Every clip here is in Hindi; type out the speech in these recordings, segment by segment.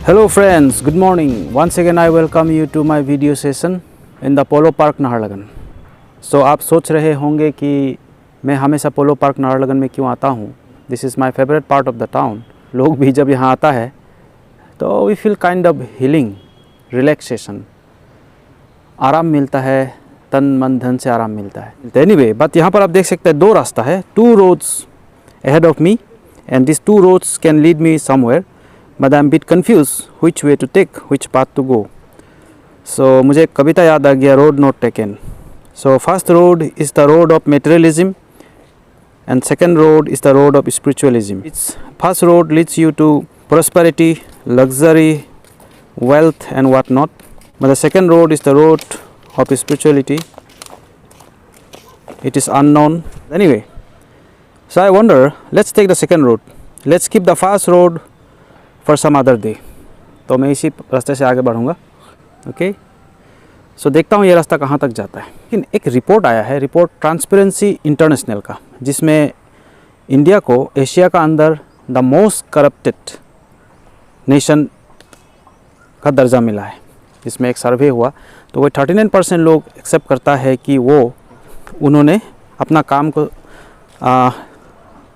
Hello friends, good morning. Once again I welcome you to my video session in the Polo Park Naharlagun. So आप सोच रहे होंगे कि मैं हमेशा पोलो पार्क नाहरलगुन में क्यों आता हूँ. This is my favorite part of the town. लोग भी जब यहाँ आता है तो we feel kind of healing, relaxation. आराम मिलता है, तन मन धन से आराम मिलता है. Anyway, but यहाँ पर आप देख सकते हैं दो रास्ता है, two roads ahead of me and these two roads can lead me somewhere. But I am bit confused which way to take, which path to go. So मुझे एक कविता याद आ गया, road not taken. So first road is the road of materialism and second road is the road of spiritualism. Its first road leads you to prosperity, luxury, wealth and what not. But the second road is the road of spirituality. It is unknown. Anyway, so I wonder, let's take the second road. Let's skip the first road for some other day. तो मैं इसी रास्ते से आगे बढ़ूँगा. ओके, सो देखता हूँ ये रास्ता कहाँ तक जाता है. लेकिन एक रिपोर्ट आया है, रिपोर्ट ट्रांसपेरेंसी इंटरनेशनल का, जिसमें इंडिया को एशिया का अंदर द मोस्ट करप्टेड नेशन का दर्जा मिला है. इसमें एक सर्वे हुआ तो वो 39% लोग एक्सेप्ट करता है कि उन्होंने अपना काम को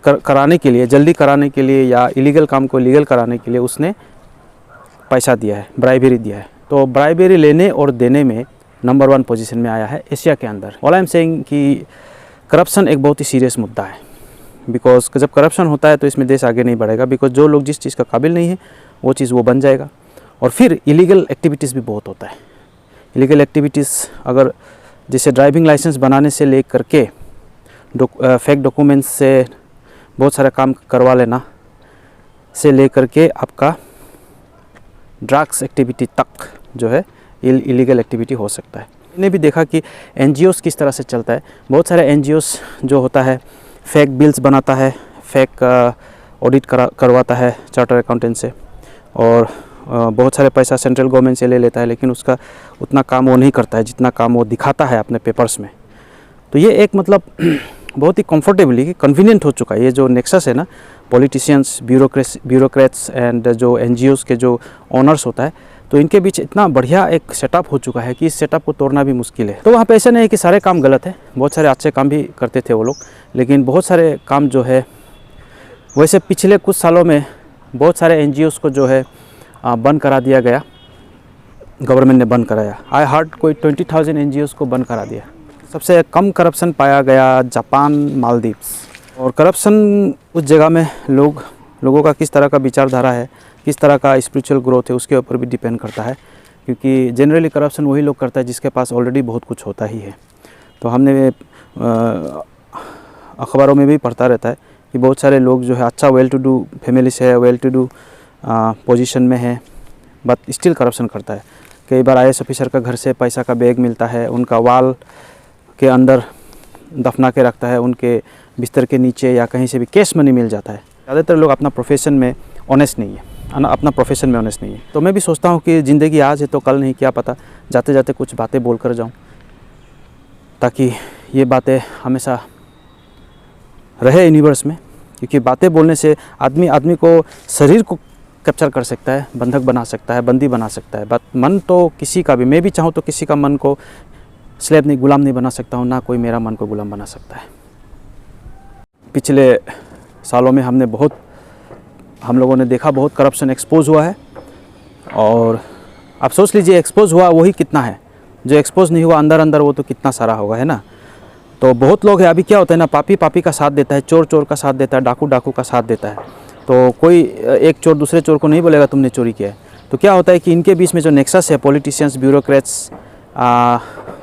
कराने के लिए, जल्दी कराने के लिए या इलीगल काम को लीगल कराने के लिए उसने पैसा दिया है, ब्राइबरी दिया है. तो ब्राइबरी लेने और देने में नंबर 1 पोजीशन में आया है एशिया के अंदर. ऑल आई एम सेइंग कि करप्शन एक बहुत ही सीरियस मुद्दा है. बिकॉज जब करप्शन होता है तो इसमें देश आगे नहीं बढ़ेगा. बिकॉज जो लोग जिस चीज़ का काबिल नहीं है वो चीज़ वो बन जाएगा. और फिर इलीगल एक्टिविटीज़ भी बहुत होता है. इलीगल एक्टिविटीज़ अगर जैसे ड्राइविंग लाइसेंस बनाने से ले करके फेक डॉक्यूमेंट्स से बहुत सारे काम करवा लेना से ले करके आपका ड्रग्स एक्टिविटी तक जो है इलीगल एक्टिविटी हो सकता है. मैंने भी देखा कि एनजीओस किस तरह से चलता है. बहुत सारे एनजीओस जो होता है फेक बिल्स बनाता है, फेक ऑडिट करवाता है चार्टर अकाउंटेंट से और बहुत सारे पैसा सेंट्रल गवर्नमेंट से ले लेता है, लेकिन उसका उतना काम वो नहीं करता है जितना काम वो दिखाता है अपने पेपर्स में. तो ये एक मतलब बहुत ही कंफर्टेबली कन्वीनियंट हो चुका है. ये जो नेक्सस है ना, पॉलिटिशियंस, ब्यूरोक्रेट्स एंड जो एनजीओस के जो ओनर्स होता है, तो इनके बीच इतना बढ़िया एक सेटअप हो चुका है कि इस सेटअप को तोड़ना भी मुश्किल है. तो वहाँ पे ऐसा नहीं है कि सारे काम गलत है, बहुत सारे अच्छे काम भी करते थे वो लोग, लेकिन बहुत सारे काम जो है वैसे पिछले कुछ सालों में बहुत सारे एनजीओस को जो है बंद करा दिया गया. गवर्नमेंट ने बंद कराया. आई हार्ड कोई 20,000 एनजीओस को बंद करा दिया. सबसे कम करप्शन पाया गया जापान, मालदीव्स. और करप्शन उस जगह में लोगों का किस तरह का विचारधारा है, किस तरह का स्पिरिचुअल ग्रोथ है, उसके ऊपर भी डिपेंड करता है. क्योंकि जनरली करप्शन वही लोग करता है जिसके पास ऑलरेडी बहुत कुछ होता ही है. तो हमने अखबारों में भी पढ़ता रहता है कि बहुत सारे लोग जो है अच्छा वेल टू डू फैमिली से है, वेल टू डू पोजीशन में है, बट स्टिल करप्शन करता है. कई बार IAS ऑफिसर का घर से पैसा का बैग मिलता है, उनका वाल के अंदर दफना के रखता है, उनके बिस्तर के नीचे या कहीं से भी कैश मनी मिल जाता है. ज़्यादातर लोग अपना प्रोफेशन में ऑनेस्ट नहीं है, अपना प्रोफेशन में ऑनेस्ट नहीं है. तो मैं भी सोचता हूँ कि ज़िंदगी आज है तो कल नहीं, क्या पता जाते जाते कुछ बातें बोल कर जाऊँ, ताकि ये बातें हमेशा रहे यूनिवर्स में. क्योंकि बातें बोलने से आदमी को शरीर को कैप्चर कर सकता है, बंधक बना सकता है, बंदी बना सकता है, बट मन तो किसी का भी, मैं भी चाहूँ तो किसी का मन को स्लेव नहीं, गुलाम नहीं बना सकता हूँ, ना कोई मेरा मन को गुलाम बना सकता है. पिछले सालों में हम लोगों ने देखा बहुत करप्शन एक्सपोज हुआ है. और आप सोच लीजिए एक्सपोज हुआ वही कितना है, जो एक्सपोज नहीं हुआ अंदर अंदर वो तो कितना सारा होगा, है ना. तो बहुत लोग हैं, अभी क्या होता है ना, पापी का साथ देता है, चोर का साथ देता है, डाकू का साथ देता है. तो कोई एक चोर दूसरे चोर को नहीं बोलेगा तुमने चोरी किया है. तो क्या होता है कि इनके बीच में जो नेक्सस है, politicians, bureaucrats,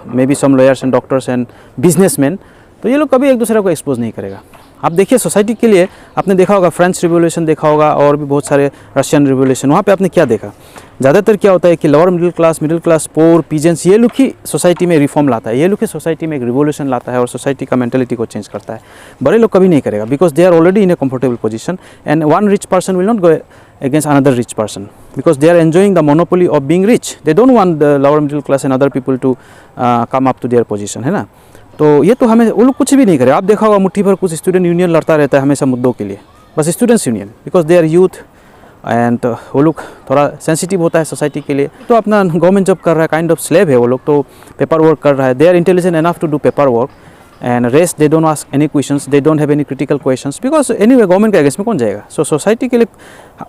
maybe some lawyers and doctors and businessman, तो ये लोग कभी एक दूसरे को एक्सपोज नहीं करेगा. आप देखिए सोसाइटी के लिए आपने देखा होगा, फ्रेंच रिवॉल्यूशन देखा होगा और भी बहुत सारे रशियन रिवॉल्यूशन, वहाँ पे आपने क्या देखा, ज़्यादातर क्या होता है कि लोअर मिडिल क्लास, पोर, पीजेंट्स, ये लोग ही सोसाइटी में रिफॉर्म लाता है, ये लोग ही सोसाइटी में एक रिवॉल्यूशन लाता है और सोसाइटी का मेंटेलिटी को चेंज करता है. बड़े लोग कभी नहीं करेगा, because they are already in a comfortable position and one rich person will not go against another rich person because they are enjoying the monopoly of being rich. They don't want the lower middle class and other people to come up to their position, है ना. तो ये तो हमें वो लोग कुछ भी नहीं करे. आप देखा होगा मुट्ठी भर कुछ स्टूडेंट यूनियन लड़ता रहता है हमेशा मुद्दों के लिए, बस students union, because they are youth and वो लोग थोड़ा सेंसिटिव होता है सोसाइटी के लिए। तो अपना गवर्नमेंट जॉब कर रहा है, काइंड ऑफ स्लेव है वो लोग, तो पेपर वर्क कर रहा है। They are intelligent enough to do paper work and rest they don't ask any questions, they don't have any critical questions, because anyway government के अगेंस्ट में कौन जाएगा। सो सोसाइटी के लिए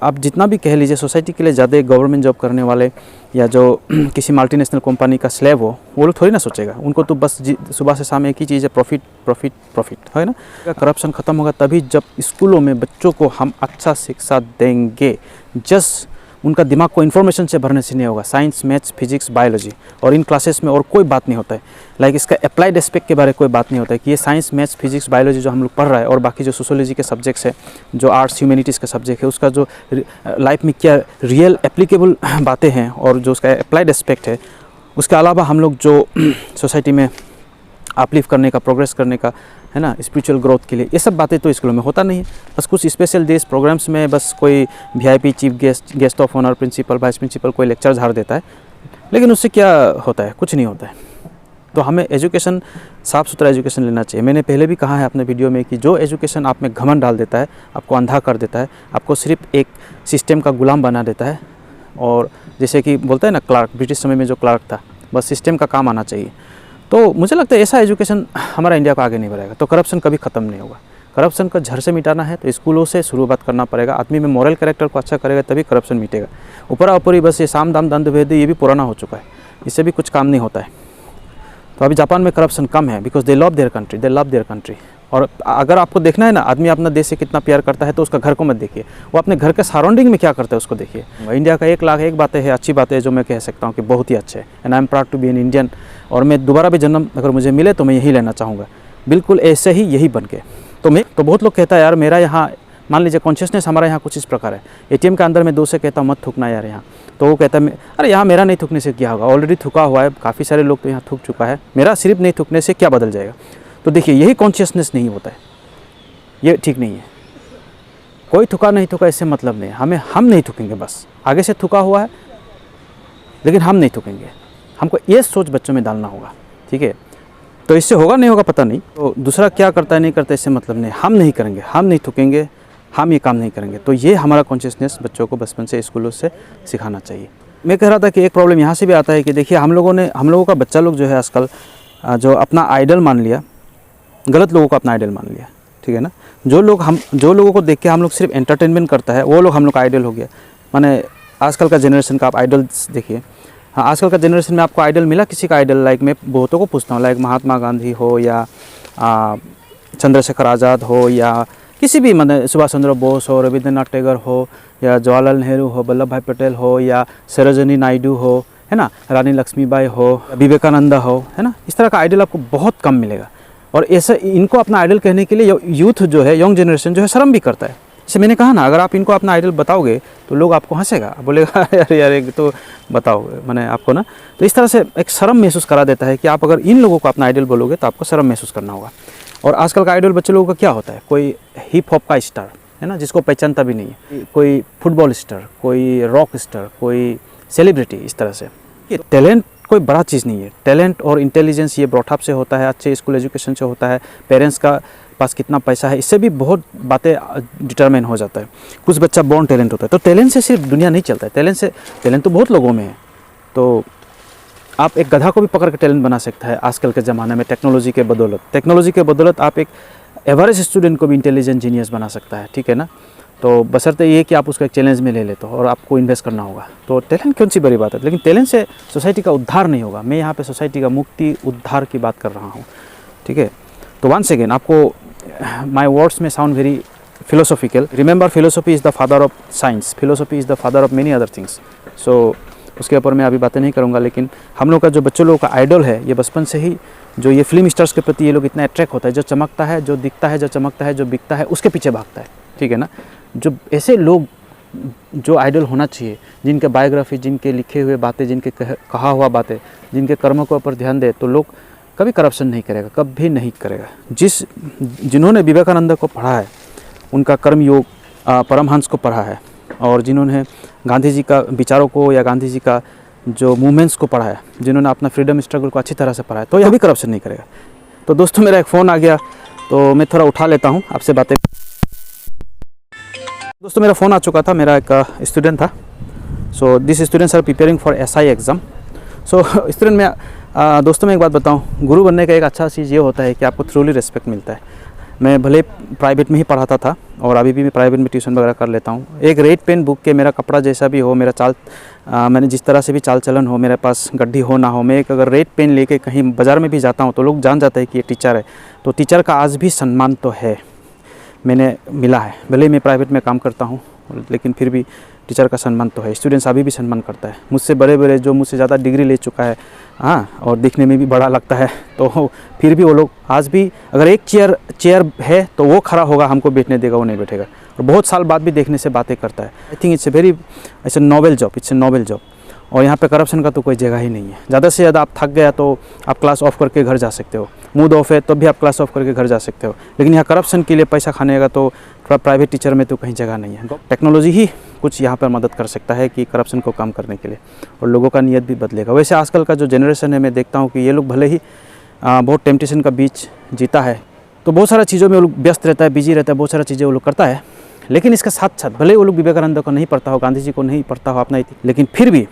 आप जितना भी कह लीजिए, सोसाइटी के लिए ज़्यादा गवर्नमेंट जॉब करने वाले या जो किसी मल्टीनेशनल कंपनी का स्लेव हो, वो लोग थोड़ी ना सोचेगा। उनको तो बस सुबह से शाम एक ही चीज़ है, प्रॉफिट प्रॉफिट प्रॉफिट, है ना। करप्शन ख़त्म होगा तभी जब स्कूलों में बच्चों को हम अच्छा शिक्षा देंगे। जस्ट उनका दिमाग को इन्फॉर्मेशन से भरने से नहीं होगा। साइंस, मैथ्स, फिजिक्स, बायोलॉजी, और इन क्लासेस में और कोई बात नहीं होता है। लाइक इसका अप्लाइड एस्पेक्ट के बारे में कोई बात नहीं होता है कि ये साइंस, मैथ्स, फिजिक्स, बायोलॉजी जो हम लोग पढ़ रहा है, और बाकी जो सोशियोलॉजी के सब्जेक्ट्स है, जो आर्ट्स ह्यूमैनिटीज़ के सब्जेक्ट है, उसका जो लाइफ में क्या रियल एप्लीकेबल बातें हैं और जो उसका अप्लाइड एस्पेक्ट है, उसके अलावा हम लोग जो सोसाइटी में अपलिफ्ट करने का, प्रोग्रेस करने का, है ना, स्पिरिचुअल ग्रोथ के लिए, ये सब बातें तो स्कूलों में होता नहीं है। बस कुछ स्पेशल डेज प्रोग्राम्स में बस कोई VIP, chief guest, guest of honour, principal, vice principal कोई लेक्चर झाड़ देता है, लेकिन उससे क्या होता है? कुछ नहीं होता है। तो हमें एजुकेशन, साफ़ सुथरा एजुकेशन लेना चाहिए। मैंने पहले भी कहा है अपने वीडियो में कि जो एजुकेशन आप में घमंड डाल देता है, आपको अंधा कर देता है, आपको सिर्फ एक सिस्टम का गुलाम बना देता है, और जैसे कि बोलते हैं ना क्लार्क, ब्रिटिश समय में जो क्लार्क था, बस सिस्टम का काम आना चाहिए। तो मुझे लगता है ऐसा एजुकेशन हमारा इंडिया को आगे नहीं बढ़ाएगा। तो करप्शन कभी ख़त्म नहीं होगा। करप्शन का जड़ से मिटाना है तो स्कूलों से शुरुआत करना पड़ेगा। आदमी में मॉरल कैरेक्टर को अच्छा करेगा तभी करप्शन मिटेगा। ऊपरा ऊपरी बस ये साम दाम दंड भेद, ये भी पुराना हो चुका है, इससे भी कुछ काम नहीं होता है। तो अभी जापान में करप्शन कम है, because they love their country, they love their country. और अगर आपको देखना है ना आदमी अपना देश से कितना प्यार करता है, तो उसका घर को मत देखिए, वो अपने घर के सराउंडिंग में क्या करता है उसको देखिए। इंडिया का 1,00,001 बातें हैं, अच्छी बातें हैं जो मैं कह सकता हूँ कि बहुत ही अच्छे हैं, and I am proud to be an Indian. और मैं दोबारा भी जन्म अगर मुझे मिले तो मैं यही लेना चाहूँगा, बिल्कुल ऐसे ही, यही बन के। तो बहुत लोग कहता है यार मेरा यहाँ, मान लीजिए कॉन्शियसनेस हमारा यहाँ कुछ इस प्रकार है, ATM के अंदर मैं 2 से कहता हूँ मत थूकना यार यहाँ, तो वो कहता है अरे यहाँ मेरा नहीं थूकने से क्या होगा, ऑलरेडी थूका हुआ है, काफ़ी सारे लोग तो यहाँ थूक चुका है, मेरा सिर्फ नहीं थूकने से क्या बदल जाएगा। तो देखिए यही कॉन्शियसनेस नहीं होता है, ये ठीक नहीं है। कोई थूका नहीं थूका इससे मतलब नहीं, हम नहीं थूकेंगे, बस आगे से थूका हुआ है लेकिन हम नहीं थूकेंगे। हमको ये सोच बच्चों में डालना होगा, ठीक है। तो इससे होगा नहीं होगा पता नहीं, तो दूसरा क्या करता है नहीं करता इससे मतलब नहीं, हम नहीं करेंगे, हम नहीं थूकेंगे, हम ये काम नहीं करेंगे। तो ये हमारा कॉन्शियसनेस बच्चों को बचपन से स्कूलों से सिखाना चाहिए। मैं कह रहा था कि एक प्रॉब्लम यहाँ से भी आता है कि देखिए हम लोगों का बच्चा लोग जो है आजकल जो अपना आइडल मान लिया, गलत लोगों को अपना आइडल मान लिया, ठीक है ना। जो लोगों को देख के हम लोग सिर्फ एंटरटेनमेंट करता है, वो लोग हम लोग का आइडल हो गया। माने आजकल का जनरेशन का आप आइडल्स देखिए। हाँ, आजकल का जनरेशन में आपको आइडल मिला किसी का आइडल? लाइक मैं बहुतों को पूछता हूँ, लाइक महात्मा गांधी हो या चंद्रशेखर आज़ाद हो या किसी भी, मतलब सुभाष चंद्र बोस हो, रविंद्रनाथ टैगोर हो या जवाहरलाल नेहरू हो, वल्लभ भाई पटेल हो या सरोजिनी नायडू हो, है ना, रानी लक्ष्मीबाई हो, विवेकानंद हो, है ना, इस तरह का आइडल आपको बहुत कम मिलेगा। और ऐसा इनको अपना आइडल कहने के लिए यूथ जो है, यंग जनरेशन जो है शर्म भी करता है। जैसे मैंने कहा ना, अगर आप इनको अपना आइडल बताओगे तो लोग आपको हंसेगा, बोलेगा यार एक तो बताओ मैंने आपको ना। तो इस तरह से एक शर्म महसूस करा देता है कि आप अगर इन लोगों को अपना आइडल बोलोगे तो आपको शर्म महसूस करना होगा। और आजकल का आइडल बच्चे लोगों का क्या होता है, कोई हिप हॉप का स्टार है ना, जिसको पहचानता भी नहीं है, कोई फुटबॉल स्टार, कोई रॉक स्टार, कोई सेलिब्रिटी। इस तरह से ये टैलेंट कोई बड़ा चीज़ नहीं है। टैलेंट और इंटेलिजेंस ये ब्रॉटअप से होता है, अच्छे स्कूल एजुकेशन से होता है, पेरेंट्स का पास कितना पैसा है, इससे भी बहुत बातें डिटरमाइन हो जाता है। कुछ बच्चा बॉर्न टैलेंट होता है, तो टैलेंट से सिर्फ दुनिया नहीं चलता है। टैलेंट तो बहुत लोगों में है। तो आप एक गधा को भी पकड़ के टैलेंट बना सकता है आजकल के ज़माने में, टेक्नोलॉजी के बदौलत आप एक एवरेज स्टूडेंट को भी इंटेलिजेंट जीनियस बना सकता है, ठीक है ना। तो बशर्ते ये कि आप उसको एक चैलेंज में ले लेते हो और आपको इन्वेस्ट करना होगा। तो टैलेंट कौन सी बड़ी बात है, लेकिन टैलेंट से सोसाइटी का उद्धार नहीं होगा। मैं यहाँ पे सोसाइटी का मुक्ति उद्धार की बात कर रहा हूँ, ठीक है। तो वंस अगेन आपको माय वर्ड्स में sound very philosophical. Remember philosophy is the father of science, philosophy is the father of many other things. So उसके ऊपर मैं अभी बातें नहीं करूँगा, लेकिन हम लोग का जो बच्चों लोगों का आइडल है, ये बचपन से ही जो ये फिल्म स्टार्स के प्रति ये लोग इतना अट्रैक्ट होता है, जो चमकता है, जो दिखता है, जो चमकता है, जो बिकता है, उसके पीछे भागता है, ठीक है ना। जो ऐसे लोग जो आइडल होना चाहिए, जिनके बायोग्राफी, जिनके लिखे हुए बातें, जिनके कहा हुआ बातें, जिनके कर्मों के ऊपर ध्यान दे, तो लोग कभी करप्शन नहीं करेगा, कभी नहीं करेगा। जिन्होंने विवेकानंद को पढ़ा है, उनका कर्मयोग परमहंस को पढ़ा है, और जिन्होंने गांधी जी का विचारों को या गांधी जी का जो मूवमेंट्स को पढ़ा है, जिन्होंने अपना फ्रीडम स्ट्रगल को अच्छी तरह से पढ़ा है, तो यह भी करप्शन नहीं करेगा। तो दोस्तों मेरा एक फ़ोन आ गया, तो मैं थोड़ा उठा लेता हूँ, आपसे बातें दोस्तों मेरा फ़ोन आ चुका था, मेरा एक स्टूडेंट था। So this students are preparing for SI exam. So student में दोस्तों मैं एक बात बताऊं, गुरु बनने का एक अच्छा चीज़ ये होता है कि आपको थ्रूली रिस्पेक्ट मिलता है। मैं भले प्राइवेट में ही पढ़ाता था और अभी भी मैं प्राइवेट में ट्यूशन वगैरह कर लेता हूँ। एक रेड पेन बुक के मेरा कपड़ा जैसा भी हो, मेरा मैंने जिस तरह से भी चाल चलन हो, मेरे पास गड्ढी हो ना हो, मैं एक अगर रेड पेन लेके कहीं बाज़ार में भी जाता हूँ तो लोग जान जाते हैं कि ये टीचर है। तो टीचर का आज भी सम्मान तो है, मैंने मिला है। भले ही मैं प्राइवेट में काम करता हूँ लेकिन फिर भी टीचर का सम्मान तो है। स्टूडेंट्स अभी भी सम्मान करता है। मुझसे बड़े बड़े जो मुझसे ज़्यादा डिग्री ले चुका है, हाँ, और दिखने में भी बड़ा लगता है, तो फिर भी वो लोग आज भी अगर एक चेयर है तो वो खड़ा होगा, हमको बैठने देगा, वो नहीं बैठेगा। और बहुत साल बाद भी देखने से बातें करता है। I think it's a noble job. और यहाँ पे करप्शन का तो कोई जगह ही नहीं है। ज़्यादा से ज़्यादा आप थक गया तो आप क्लास ऑफ करके घर जा सकते हो, मूड ऑफ है तो भी आप क्लास ऑफ करके घर जा सकते हो। लेकिन यहाँ करप्शन के लिए पैसा खाने का तो प्राइवेट टीचर में तो कहीं जगह नहीं है। टेक्नोलॉजी ही कुछ यहाँ पर मदद कर सकता है कि करप्शन को कम करने के लिए, और लोगों का नीयत भी बदलेगा। वैसे आजकल का जो जनरेशन है, मैं देखता हूँ कि ये लोग भले ही बहुत टेम्पटेशन का बीच जीता है, तो बहुत सारा चीज़ों में वो लोग व्यस्त रहता है, बिजी रहता है, बहुत सारा चीज़ें वो लोग करता है। लेकिन इसके साथ साथ भले वो लोग विवेकानंद को नहीं पढ़ता हो, गांधी जी को नहीं पढ़ता हो अपना, लेकिन फिर भी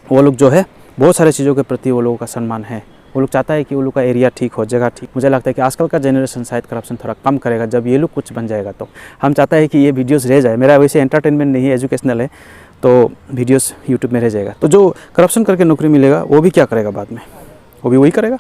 वो लोग जो है बहुत सारे चीज़ों के प्रति वो लोगों का सम्मान है। वो लोग चाहता है कि वो लोग का एरिया ठीक हो, जगह ठीक। मुझे लगता है कि आजकल का जनरेशन शायद करप्शन थोड़ा कम करेगा जब ये लोग कुछ बन जाएगा। तो हम चाहता है कि ये वीडियोस रह जाए। मेरा वैसे एंटरटेनमेंट नहीं है, एजुकेशनल है, तो वीडियोस यूट्यूब में रह जाएगा। तो जो करप्शन करके नौकरी मिलेगा वो भी क्या करेगा बाद में, वो भी वही करेगा।